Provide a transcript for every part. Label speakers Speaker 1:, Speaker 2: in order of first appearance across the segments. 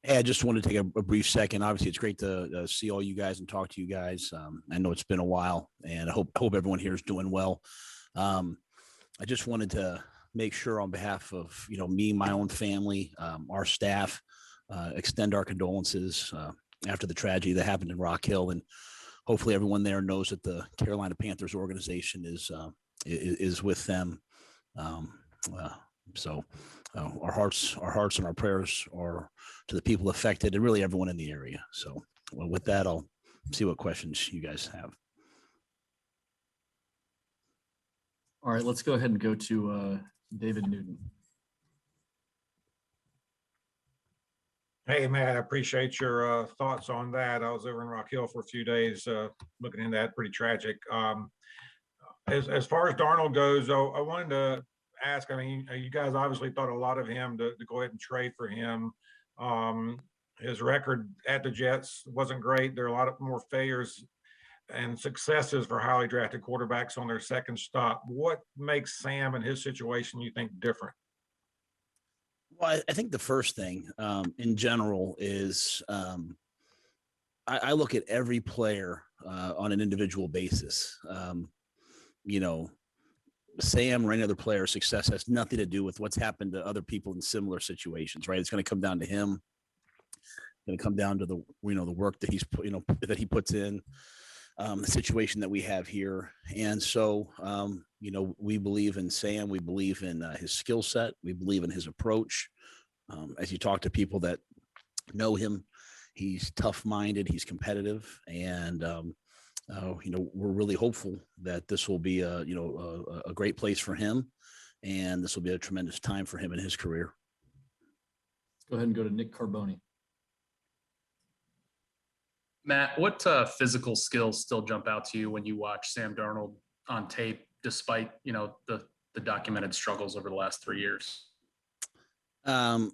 Speaker 1: Hey, I just wanted to take a brief second. Obviously, it's great to see all you guys and talk to you guys. I know it's been a while, and I hope everyone here is doing well. Um, I just wanted to make sure, on behalf of me, my own family, our staff, extend our condolences after the tragedy that happened in Rock Hill, and hopefully everyone there knows that the Carolina Panthers organization is with them. Um, uh, so our hearts and our prayers are to the people affected and really everyone in the area. So with that, I'll see what questions you guys have.
Speaker 2: All right, let's go ahead and go to David Newton.
Speaker 3: Hey, Matt, I appreciate your thoughts on that. I was over in Rock Hill for a few days looking into that. Pretty tragic. As far as Darnold goes, I wanted to ask, I mean, you guys obviously thought a lot of him to go ahead and trade for him. His record at the Jets wasn't great. There are a lot of more failures and successes for highly drafted quarterbacks on their second stop. What makes Sam and his situation, you think, different?
Speaker 1: Well, I think the first thing in general is I look at every player on an individual basis. Sam or any other player's success has nothing to do with what's happened to other people in similar situations, right? It's going to come down to him. It's going to come down to the work that that he puts in, the situation that we have here. And so, we believe in Sam. We believe in his skill set. We believe in his approach. As you talk to people that know him, he's tough-minded, he's competitive, and we're really hopeful that this will be a great place for him, and this will be a tremendous time for him in his career.
Speaker 2: Let's go ahead and go to Nick Carboni.
Speaker 4: Matt, what physical skills still jump out to you when you watch Sam Darnold on tape, despite the documented struggles over the last 3 years?
Speaker 1: I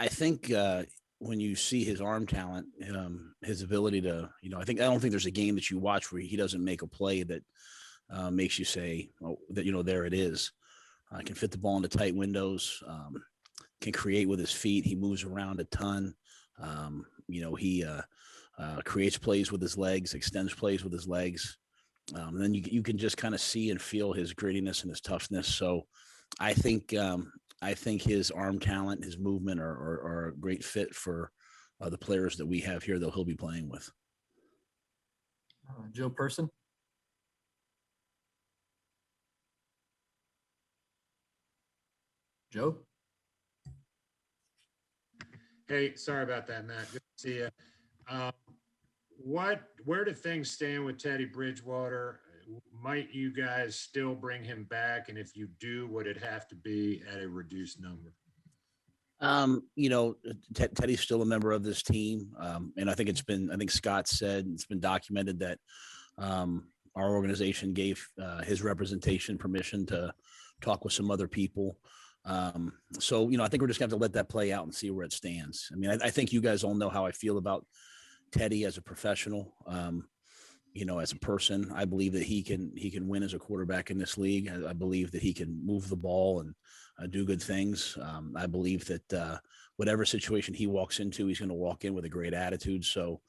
Speaker 1: think when you see his arm talent, his ability to, I don't think there's a game that you watch where he doesn't make a play that makes you say, oh, that, there it is. Can fit the ball into tight windows, can create with his feet. He moves around a ton. He creates plays with his legs, extends plays with his legs. And then you can just kind of see and feel his grittiness and his toughness. So I think his arm talent, his movement are a great fit for the players that we have here that he'll be playing with.
Speaker 2: Joe Person. Joe?
Speaker 5: Hey, sorry about that, Matt. Good to see you. Where do things stand with Teddy Bridgewater? Might you guys still bring him back? And if you do, would it have to be at a reduced number?
Speaker 1: Teddy's still a member of this team. And I think Scott said, it's been documented that our organization gave his representation permission to talk with some other people. So I think we're just gonna have to let that play out and see where it stands. I mean, I think you guys all know how I feel about Teddy as a professional. As a person, I believe that he can win as a quarterback in this league. I believe that he can move the ball and do good things. I believe that whatever situation he walks into, he's going to walk in with a great attitude. So,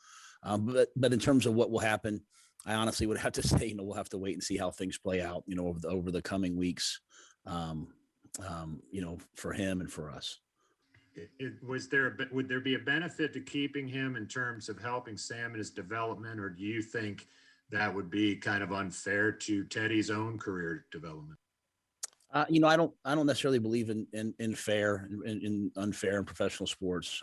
Speaker 1: but in terms of what will happen, I honestly would have to say, we'll have to wait and see how things play out, over the coming weeks, for him and for us.
Speaker 5: Would there be a benefit to keeping him in terms of helping Sam in his development, or do you think that would be kind of unfair to Teddy's own career development?
Speaker 1: I don't necessarily believe in fair in unfair in professional sports.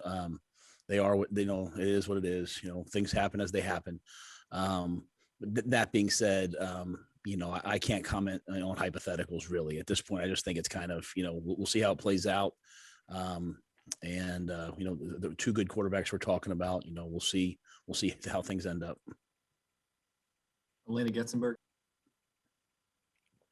Speaker 1: They are what it is what it is. Things happen as they happen. That being said, I can't comment on hypotheticals really at this point. I just think it's kind of, we'll see how it plays out. The two good quarterbacks we're talking about, we'll see how things end up.
Speaker 2: Elena Getzenberg.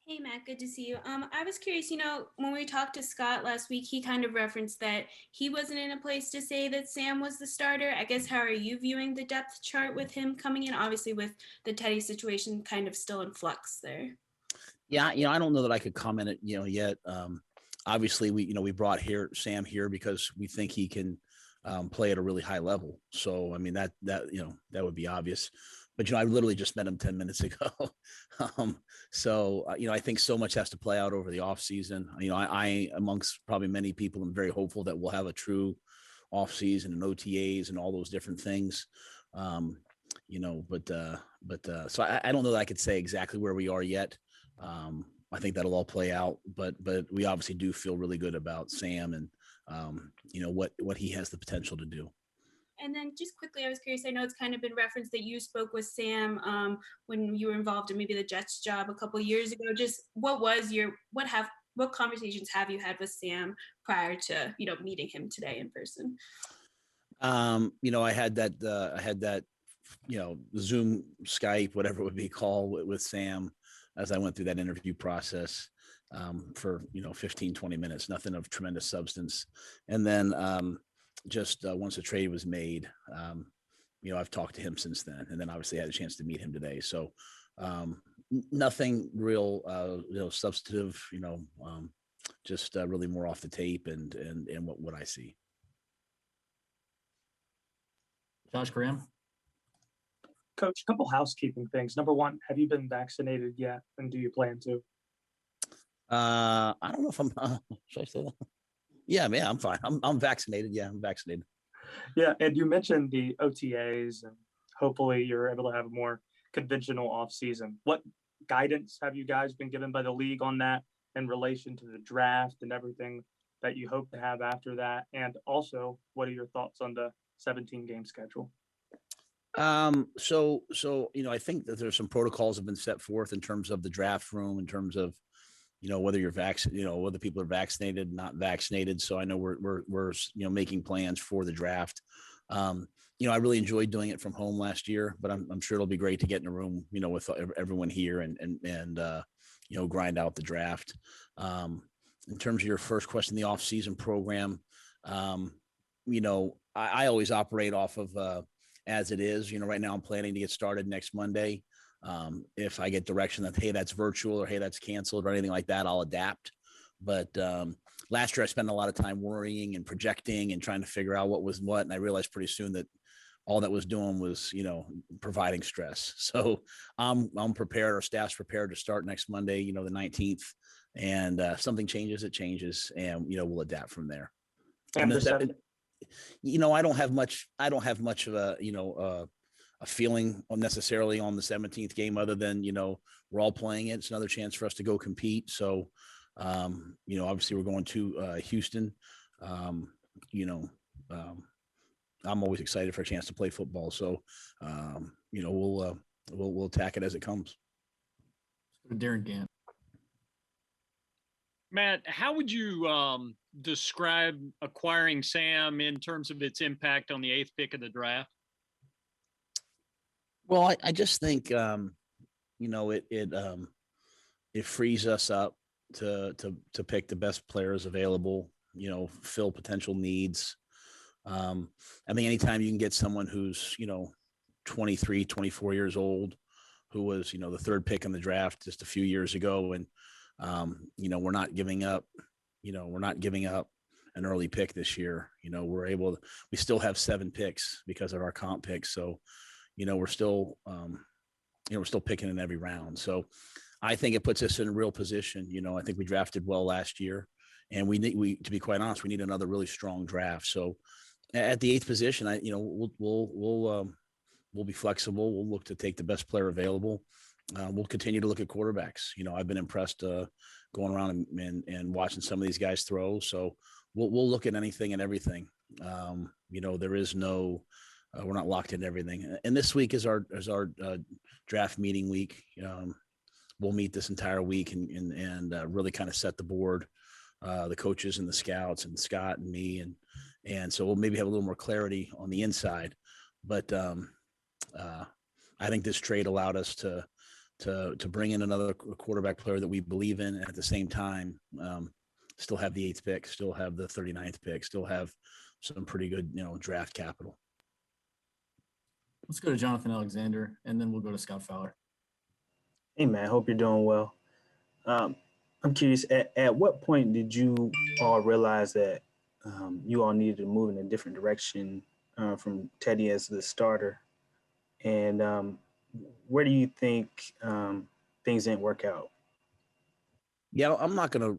Speaker 6: Hey, Matt, good to see you. I was curious, when we talked to Scott last week, he kind of referenced that he wasn't in a place to say that Sam was the starter. I guess, how are you viewing the depth chart with him coming in, obviously with the Teddy situation kind of still in flux there?
Speaker 1: Yeah, I don't know that I could comment it, yet. Obviously we brought Sam here because we think he can play at a really high level. So, I mean, that would be obvious. But, I literally just met him 10 minutes ago. I think so much has to play out over the off season. I amongst probably many people, am very hopeful that we'll have a true off season and OTAs and all those different things. So I don't know that I could say exactly where we are yet. I think that'll all play out, but we obviously do feel really good about Sam and, what he has the potential to do.
Speaker 6: And then just quickly, I was curious, I know it's kind of been referenced that you spoke with Sam when you were involved in maybe the Jets job a couple of years ago. Just what conversations have you had with Sam prior to, meeting him today in person?
Speaker 1: I had that, Zoom, Skype, whatever it would be called with Sam as I went through that interview process for, 15, 20 minutes, nothing of tremendous substance. And then once the trade was made, I've talked to him since then, and then obviously had a chance to meet him today. So nothing real, substantive, just really more off the tape and what I see.
Speaker 2: Josh Graham.
Speaker 7: Coach, a couple housekeeping things. Number one, have you been vaccinated yet, and do you plan to?
Speaker 1: I don't know if I'm. Should I say that? Yeah, man, I'm fine. I'm vaccinated. Yeah, I'm vaccinated.
Speaker 7: Yeah, and you mentioned the OTAs, and hopefully you're able to have a more conventional off season. What guidance have you guys been given by the league on that in relation to the draft and everything that you hope to have after that? And also, what are your thoughts on the 17-game schedule?
Speaker 1: I think that there's some protocols have been set forth in terms of the draft room, in terms of, whether you're vaccinated, whether people are vaccinated, not vaccinated. So I know we're making plans for the draft. I really enjoyed doing it from home last year, but I'm sure it'll be great to get in a room, with everyone here and grind out the draft. In terms of your first question, the off-season program, I always operate off of, as it is. Right now I'm planning to get started next Monday. If I get direction that, hey, that's virtual, or hey, that's canceled, or anything like that, I'll adapt. But last year I spent a lot of time worrying and projecting and trying to figure out what was what. And I realized pretty soon that all that was doing was, providing stress. So I'm prepared, our staff's prepared to start next Monday, the 19th. And something changes, it changes, and, we'll adapt from there. And I don't have much of a feeling necessarily on the 17th game, other than, we're all playing it. It's another chance for us to go compete. So, obviously we're going to Houston. I'm always excited for a chance to play football. So, we'll attack it as it comes.
Speaker 2: Darren Gant.
Speaker 8: Matt, how would you describe acquiring Sam in terms of its impact on the 8th pick of the draft?
Speaker 1: Well, I just think, it frees us up to pick the best players available, fill potential needs. I think anytime you can get someone who's, 23, 24 years old, who was, the third pick in the draft just a few years ago. And, we're not giving up an early pick this year. We still have 7 picks because of our comp picks. So, we're still picking in every round. So I think it puts us in a real position. I think we drafted well last year, and to be quite honest, we need another really strong draft. So at the 8th position, we'll be flexible. We'll look to take the best player available. We'll continue to look at quarterbacks. I've been impressed going around and watching some of these guys throw. So we'll look at anything and everything. There is no, we're not locked into everything. And this week is our draft meeting week. We'll meet this entire week and really kind of set the board, the coaches and the scouts and Scott and me. And so we'll maybe have a little more clarity on the inside, but I think this trade allowed us to bring in another quarterback player that we believe in, and at the same time, still have the 8th pick, still have the 39th pick, still have some pretty good, draft capital.
Speaker 2: Let's go to Jonathan Alexander, and then we'll go to Scott Fowler.
Speaker 9: Hey, man, hope you're doing well. I'm curious, at what point did you all realize that you all needed to move in a different direction from Teddy as the starter. And where do you think things didn't work out?
Speaker 1: Yeah, I'm not going to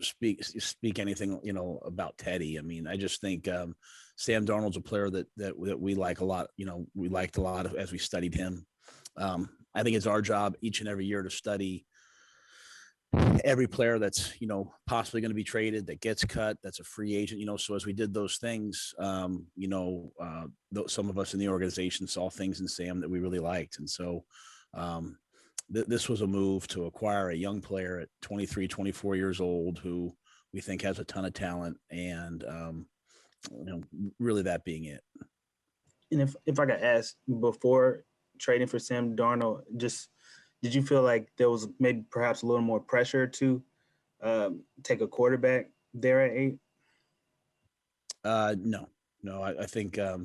Speaker 1: speak anything, about Teddy. I mean, I just think Sam Darnold's a player that we like a lot. We liked a lot as we studied him. I think it's our job each and every year to study every player that's possibly going to be traded, that gets cut, that's a free agent. So as we did those things, some of us in the organization saw things in Sam that we really liked, and so this was a move to acquire a young player at 23, 24 years old who we think has a ton of talent, and really that being it.
Speaker 9: And if I could ask, before trading for Sam Darnold, just did you feel like there was maybe perhaps a little more pressure to take a quarterback there at 8?
Speaker 1: No. I think our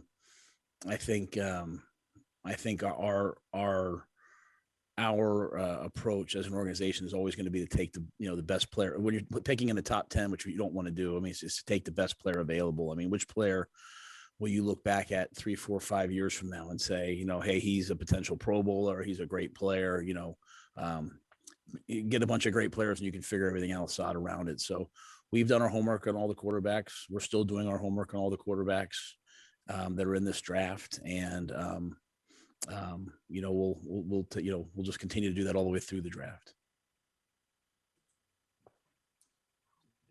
Speaker 1: approach as an organization is always going to be to take the best player when you're picking in the top 10, which you don't want to do. I mean, it's to take the best player available. I mean, which player will you look back at 3, 4, 5 years from now and say, hey, he's a potential Pro Bowler, he's a great player, you get a bunch of great players and you can figure everything else out around it. So we've done our homework on all the quarterbacks. We're still doing our homework on all the quarterbacks that are in this draft. And, we'll just continue to do that all the way through the draft.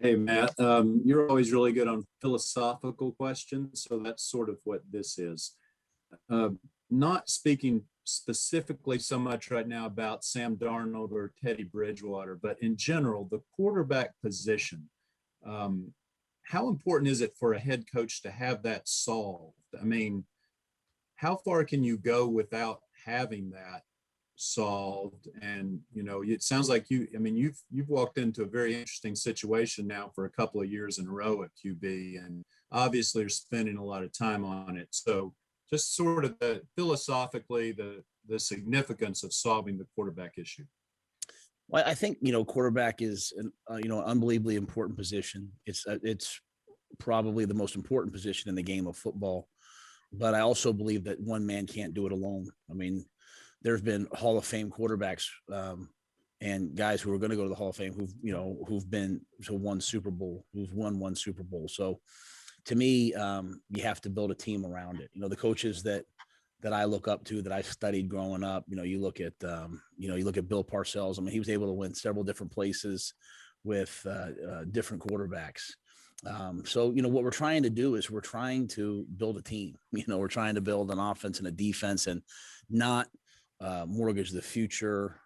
Speaker 10: Hey, Matt, you're always really good on philosophical questions. So that's sort of what this is. Not speaking specifically so much right now about Sam Darnold or Teddy Bridgewater, but in general, the quarterback position. How important is it for a head coach to have that solved? I mean, how far can you go without having that solved? And it sounds like you've walked into a very interesting situation now for a couple of years in a row at QB, and obviously you're spending a lot of time on it. So just sort of philosophically the significance of solving the quarterback issue.
Speaker 1: Well, I think quarterback is an unbelievably important position. It's probably the most important position in the game of football, but I also believe that one man can't do it alone. I mean, there's been Hall of Fame quarterbacks and guys who are going to go to the Hall of Fame who've been to one Super Bowl, who've won one Super Bowl. So to me, you have to build a team around it. The coaches that I look up to, that I studied growing up, you look at Bill Parcells. I mean, he was able to win several different places with different quarterbacks. So, what we're trying to do is we're trying to build a team. We're trying to build an offense and a defense, and not mortgage the future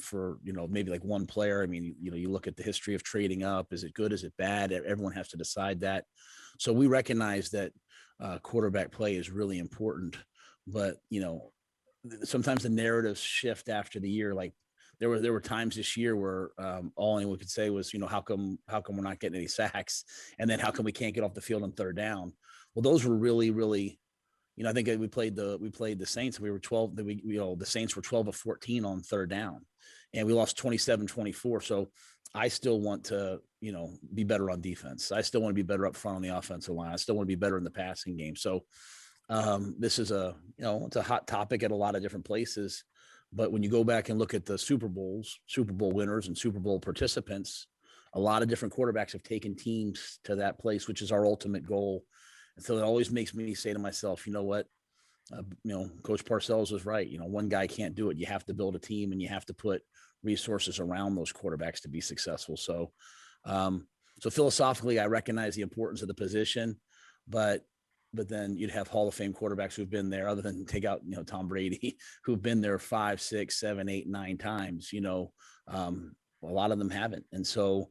Speaker 1: for, maybe like one player. I mean, you look at the history of trading up. Is it good? Is it bad? Everyone has to decide that. So we recognize that quarterback play is really important, but, sometimes the narratives shift after the year. Like there were times this year where all anyone could say was, how come we're not getting any sacks? And then how come we can't get off the field on third down? Well, those were really, really, I think we played the Saints. We were 12. The Saints were 12 of 14 on third down, and we lost 27-24. So I still want to, be better on defense. I still want to be better up front on the offensive line. I still want to be better in the passing game. So this is it's a hot topic at a lot of different places. But when you go back and look at the Super Bowl winners and Super Bowl participants, a lot of different quarterbacks have taken teams to that place, which is our ultimate goal. And so it always makes me say to myself, what, Coach Parcells was right. One guy can't do it. You have to build a team, and you have to put resources around those quarterbacks to be successful. So, so philosophically, I recognize the importance of the position, but then you'd have Hall of Fame quarterbacks who've been there, other than take out, Tom Brady, who've been there 5, 6, 7, 8, 9 times. A lot of them haven't. And so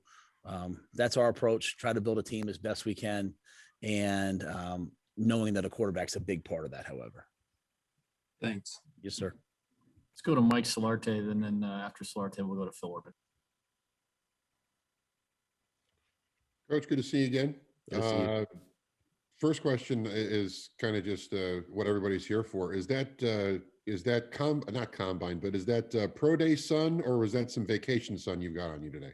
Speaker 1: that's our approach. Try to build a team as best we can. And knowing that a quarterback's a big part of that, however.
Speaker 10: Thanks.
Speaker 1: Yes, sir.
Speaker 2: Let's go to Mike Solarte, and then after Solarte, we'll go to Phil Orbit.
Speaker 11: Coach, good to see you again.
Speaker 1: Good to see you.
Speaker 11: First question is kind of just what everybody's here for. Is that not combine, but is that pro day sun, or was that some vacation sun you've got on you today?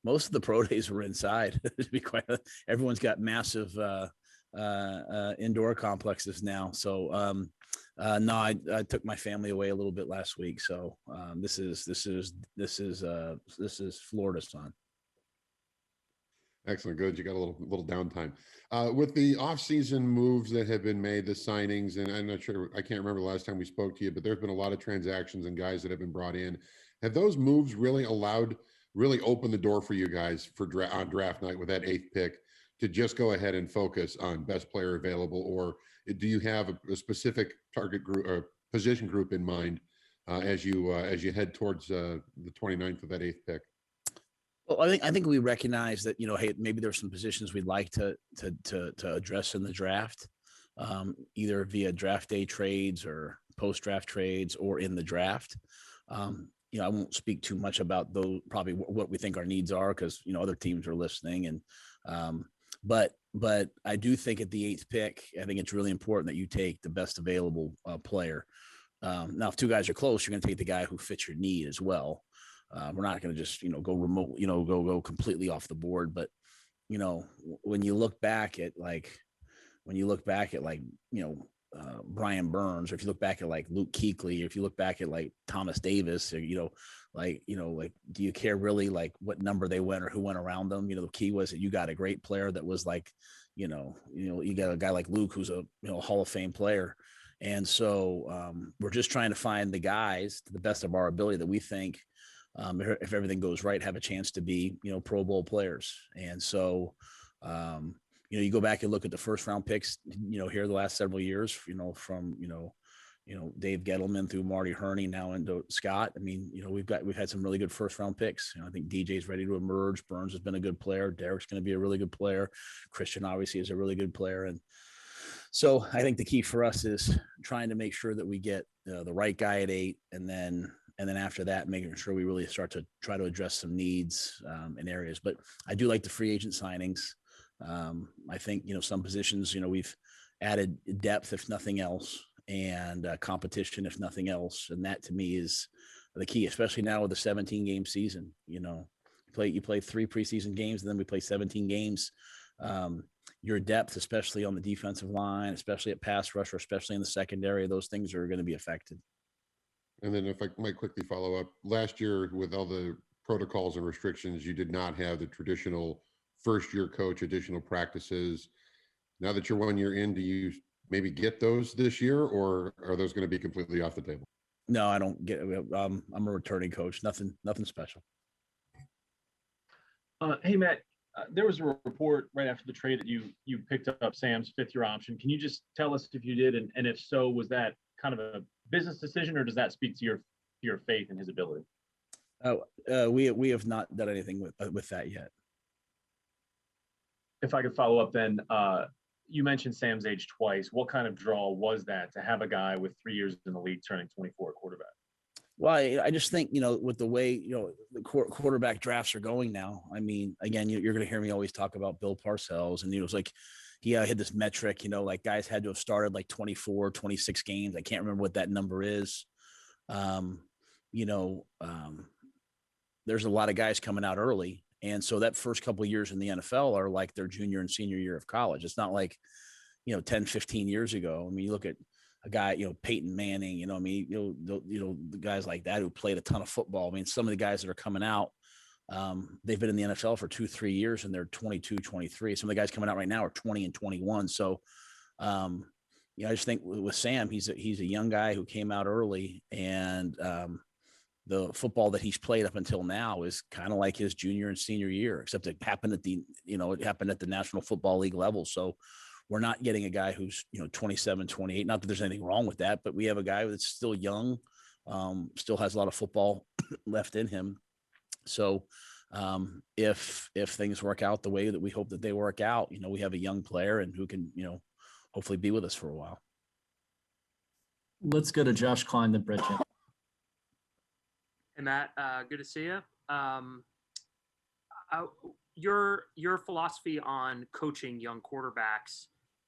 Speaker 1: most of the pro days were inside. To be quite, everyone's got massive indoor complexes now. So no, I took my family away a little bit last week. So this is Florida son.
Speaker 11: Excellent. Good. You got a little downtime. With the off-season moves that have been made, the signings, and I'm not sure, I can't remember the last time we spoke to you, but there's been a lot of transactions and guys that have been brought in. Have those moves really opened the door for you guys for on draft night with that 8th pick to just go ahead and focus on best player available? Or do you have a specific target group or position group in mind as you head towards the 29th of that 8th pick?
Speaker 1: Well, I think we recognize that, hey, maybe there's some positions we'd like to address in the draft, either via draft day trades or post draft trades or in the draft. I won't speak too much about those, probably what we think our needs are, because other teams are listening. And but I do think at the 8th pick, I think it's really important that you take the best available player. Now, if two guys are close, you're going to take the guy who fits your need as well. We're not going to just, go remote, go completely off the board. But, when you look back at Brian Burns, or if you look back at like Luke Kuechly, or if you look back at like Thomas Davis, or, do you care really like what number they went or who went around them? The key was that you got a great player that was like, you got a guy like Luke, who's a, Hall of Fame player. And so we're just trying to find the guys to the best of our ability that we think, if everything goes right, have a chance to be, Pro Bowl players. And so, you go back and look at the first round picks, here the last several years, from, Dave Gettleman through Marty Herney now into Scott. I mean, we've had some really good first round picks. I think DJ's ready to emerge. Burns has been a good player. Derek's going to be a really good player. Christian obviously is a really good player. And so I think the key for us is trying to make sure that we get the right guy at 8, and then after that, making sure we really start to try to address some needs in areas. But I do like the free agent signings. I think, some positions, we've added depth, if nothing else, and competition, if nothing else. And that to me is the key, especially now with the 17-game season. You play 3 preseason games, and then we play 17 games. Your depth, especially on the defensive line, especially at pass rush, or especially in the secondary, those things are going to be affected.
Speaker 11: And then if I might quickly follow up, last year with all the protocols and restrictions, you did not have the traditional first-year coach additional practices. Now that you're 1 year in, do you maybe get those this year, or are those going to be completely off the table?
Speaker 1: No, I don't get it. I'm a returning coach. Nothing special.
Speaker 12: Hey, Matt, there was a report right after the trade that you picked up Sam's 5th-year option. Can you just tell us if you did, and if so, was that kind of a business decision, or does that speak to your faith in his ability?
Speaker 1: We have not done anything with that yet.
Speaker 12: If I could follow up, then you mentioned Sam's age twice. What kind of draw was that to have a guy with 3 years in the league turning 24 quarterback?
Speaker 1: Well, I just think, with the way, the quarterback drafts are going now, I mean, again, you're going to hear me always talk about Bill Parcells, and, it's like, he had this metric, like guys had to have started like 24, 26 games. I can't remember what that number is. There's a lot of guys coming out early. And so that first couple of years in the NFL are like their junior and senior year of college. It's not like, 10, 15 years ago. I mean, you look at a guy, Peyton Manning, the guys like that who played a ton of football. I mean, some of the guys that are coming out, they've been in the NFL for 2-3 years, and they're 22, 23. Some of the guys coming out right now are 20 and 21. So, I just think with Sam, he's a young guy who came out early, and the football that he's played up until now is kind of like his junior and senior year, except it happened at the National Football League level. So we're not getting a guy who's, 27, 28. Not that there's anything wrong with that, but we have a guy that's still young, still has a lot of football left in him. So if things work out the way that we hope that they work out, we have a young player and who can, hopefully be with us for a while.
Speaker 2: Let's go to Josh Klein, then Brett Jim.
Speaker 13: Hey, Matt, good to see you. Your philosophy on coaching young quarterbacks,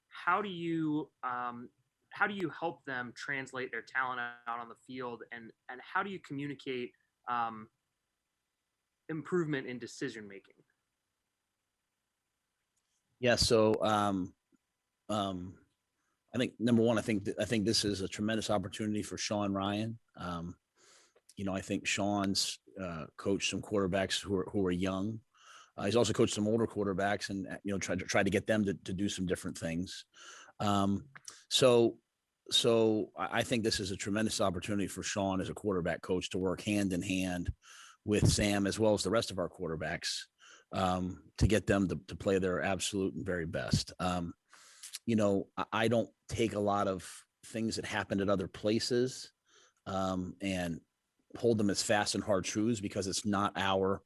Speaker 13: how do you help them translate their talent out on the field, and how do you communicate improvement in decision making?
Speaker 1: Yeah. So, I think number one, I think this is a tremendous opportunity for Sean Ryan. I think Sean's coached some quarterbacks who are young. He's also coached some older quarterbacks, and tried to get them to do some different things. So I think this is a tremendous opportunity for Sean as a quarterback coach to work hand in hand with Sam as well as the rest of our quarterbacks to get them to play their absolute and very best. I don't take a lot of things that happened at other places and hold them as fast and hard truths because it's not our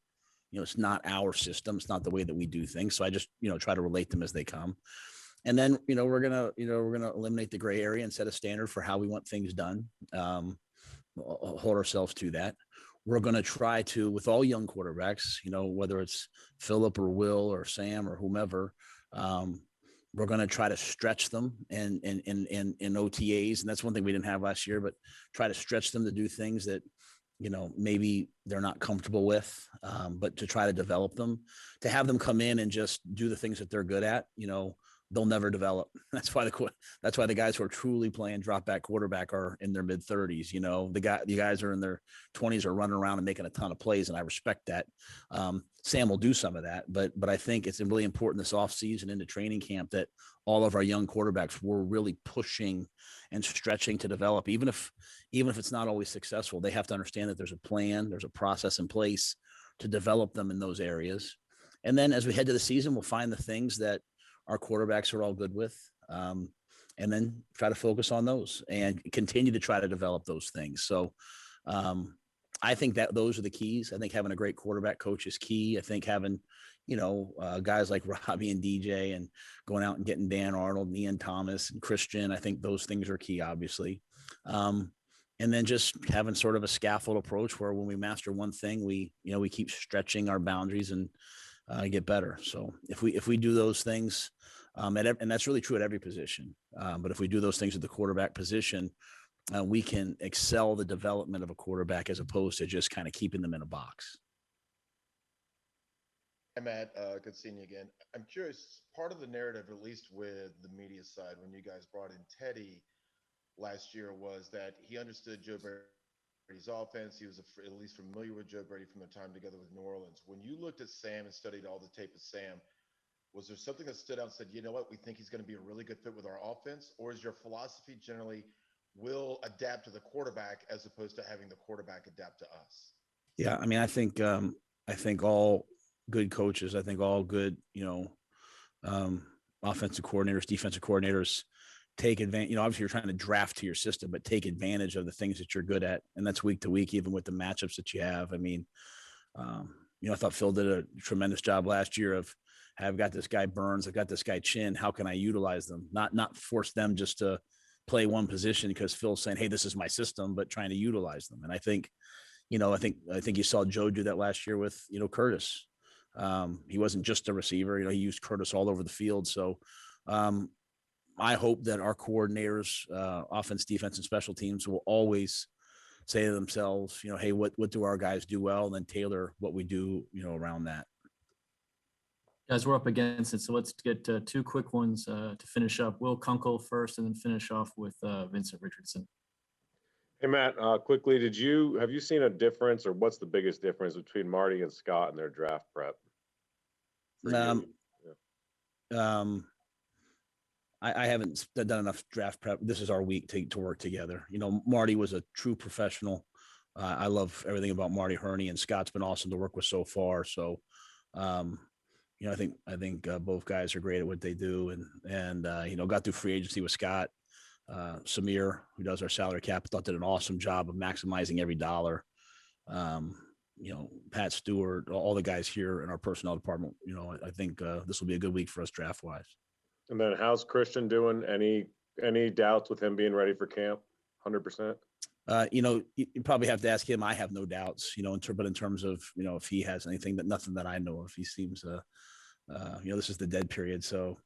Speaker 1: system. It's not the way that we do things. So I just, try to relate them as they come. And then, we're going to eliminate the gray area and set a standard for how we want things done. Hold ourselves to that. We're going to try to, with all young quarterbacks, whether it's Philip or Will or Sam or whomever, we're going to try to stretch them in OTAs. And that's one thing we didn't have last year, but try to stretch them to do things that, maybe they're not comfortable with, but to try to develop them, to have them come in and just do the things that they're good at, they'll never develop. That's why the guys who are truly playing drop back quarterback are in their mid 30s. The guys are in their 20s are running around and making a ton of plays. And I respect that. Sam will do some of that, but I think it's really important this off season into training camp that all of our young quarterbacks were really pushing and stretching to develop, even if it's not always successful. They have to understand that there's a plan, there's a process in place to develop them in those areas. And then as we head to the season, we'll find the things that our quarterbacks are all good with, and then try to focus on those and continue to try to develop those things. So I think that those are the keys. I think having a great quarterback coach is key. I think having, guys like Robbie and DJ and going out and getting Dan Arnold and Ian Thomas and Christian, I think those things are key, obviously. And then just having sort of a scaffold approach where when we master one thing, we keep stretching our boundaries and get better. So if we do those things, and that's really true at every position, but if we do those things at the quarterback position, we can excel the development of a quarterback as opposed to just kind of keeping them in a box.
Speaker 14: Hey, Matt, good seeing you again. I'm curious, part of the narrative, at least with the media side, when you guys brought in Teddy last year, was that he understood Joe Brady's offense. He was at least familiar with Joe Brady from their time together with New Orleans. When you looked at Sam and studied all the tape of Sam, was there something that stood out and said, you know what, we think he's going to be a really good fit with our offense? Or is your philosophy generally will adapt to the quarterback as opposed to having the quarterback adapt to us?
Speaker 1: Yeah, I mean, I think all good coaches, I think all good, offensive coordinators, defensive coordinators take advantage. Obviously you're trying to draft to your system, but take advantage of the things that you're good at. And that's week to week, even with the matchups that you have. I mean, I thought Phil did a tremendous job last year of, I've got this guy Burns, I've got this guy Chin. How can I utilize them? Not force them just to play one position because Phil's saying, hey, this is my system, but trying to utilize them. And I think you saw Joe do that last year with, Curtis. He wasn't just a receiver, he used Curtis all over the field. So I hope that our coordinators, offense, defense, and special teams will always say to themselves, hey, what do our guys do well? And then tailor what we do, around that.
Speaker 2: Guys, we're up against it, so let's get two quick ones to finish up. Will Kunkel first, and then finish off with Vincent Richardson.
Speaker 15: Hey, Matt, quickly, have you seen a difference, or what's the biggest difference between Marty and Scott in their draft prep?
Speaker 1: I haven't done enough draft prep. This is our week to work together. Marty was a true professional. I love everything about Marty Herney, and Scott's been awesome to work with so far. So, I think both guys are great at what they do, and got through free agency with Scott. Samir, who does our salary cap, thought did an awesome job of maximizing every dollar. Pat Stewart, all the guys here in our personnel department. I think this will be a good week for us draft wise.
Speaker 15: And then how's Christian doing? Any doubts with him being ready for camp? 100%.
Speaker 1: You probably have to ask him. I have no doubts. But in terms of if he has anything, nothing that I know of. He seems this is the dead period, so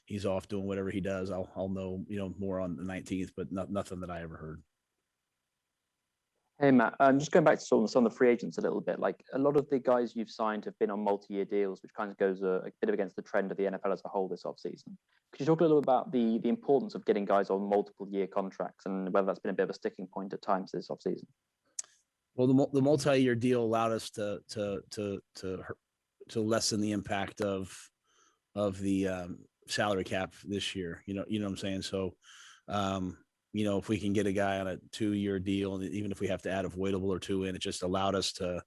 Speaker 1: he's off doing whatever he does. I'll know more on the 19th, but nothing that I ever heard.
Speaker 16: Hey Matt, just going back to some of the free agents a little bit. Like a lot of the guys you've signed have been on multi-year deals, which kind of goes a bit against the trend of the NFL as a whole this offseason. Could you talk a little about the importance of getting guys on multiple year contracts and whether that's been a bit of a sticking point at times this offseason?
Speaker 1: Well, the multi-year deal allowed us to lessen the impact of the salary cap this year. You know what I'm saying? So, if we can get a guy on a 2-year deal, and even if we have to add a voidable or two in, it just allowed us to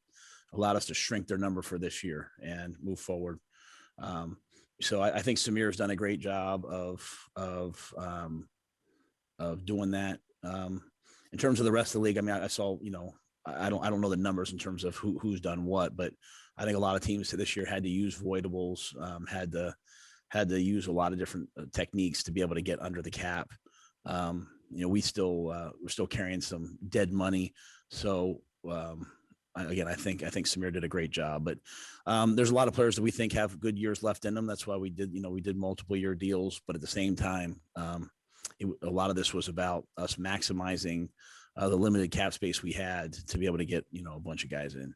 Speaker 1: shrink their number for this year and move forward. So I think Samir's done a great job of doing that. In terms of the rest of the league, I mean, I saw, I don't know the numbers in terms of who's done what, but I think a lot of teams this year had to use voidables, had to use a lot of different techniques to be able to get under the cap. We're still carrying some dead money. So again, I think Samir did a great job, but there's a lot of players that we think have good years left in them. That's why we did multiple year deals, but at the same time, a lot of this was about us maximizing the limited cap space we had to be able to get, a bunch of guys in.